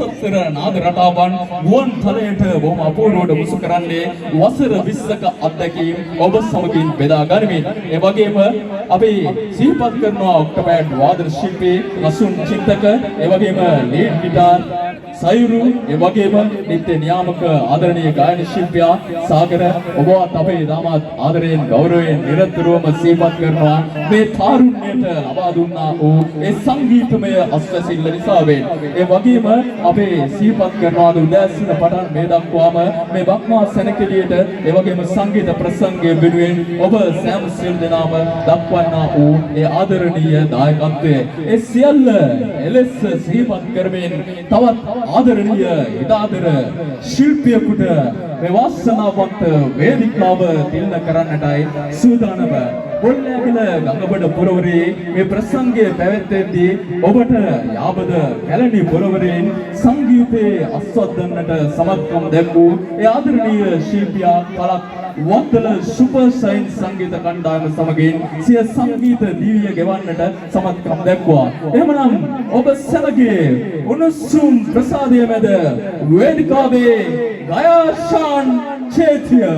සතර නාද රටාවන් ගුවන් තලයට බොහොම අපූර්වවට මුසු කරන්නේ වසර 20ක අත්දැකීම් ඔබ සමගින් බෙදා ගනිමින් ඒ වගේම අපි සිහිපත් කරනවා ඔක්ටෝපෑඩ් වාදන ශිල්පී රසුන් චිත්තක ඒ වගේම ලීඩ් ගිටාර් සයුරු ඒ වගේම නිත්‍ය නියාමක ආදරණීය ගායන ශිල්පියා සාගර ඔබවත් අපේ දාමත් ආදරයෙන් ගෞරවයෙන් නිරතුරුවම සිහිපත් කරනවා මේ තාරුණ්‍යයට ලබා දුන්නා වූ ඒ සංගීතමය අස්වැසිල්ල නිසා වේ. ඒ වගේම අපේ සිහිපත් කරනවා උදෑසන පටන් මේ දක්වාම මේ බක්මා සැනකෙළියට ඒ වගේම සංගීත ප්‍රසංගය වෙනුවෙන් ඔබ සෑම සියලු දෙනාම දක්වන්නා වූ ඒ ආදරණීය දායකත්වය ඒ සියල්ල එලෙස සිහිපත් කරමින් තවත් ආදරණීය හිතාදර ශිල්පියෙකුට මේ වාසනාවන්ත වේදිකාව තිලන කරන්නටයි සූදානම. පොල්ලෑගල ගංගබඩ පුරවරේ මේ ප්‍රසංගය පැවැත්වෙද්දී ඔබට යාබද කැලණි පුරවරෙන් සංගීතයේ අස්වද්දන්නට සමත්කම් දැක්වූ ඒ ආදරණීය ශිල්පියා කලක් වත්තල සුපර් සයින් සංගීත කණ්ඩායම සමගින් සිය සංගීත දිවිය ගෙවන්නට සමත්කම් දැක්වුවා. එහෙමනම් ඔබ සැමගේ උණුසුම් ප්‍රසාදය මැද වේදිකාවේ ගයාෂාන් චේතිය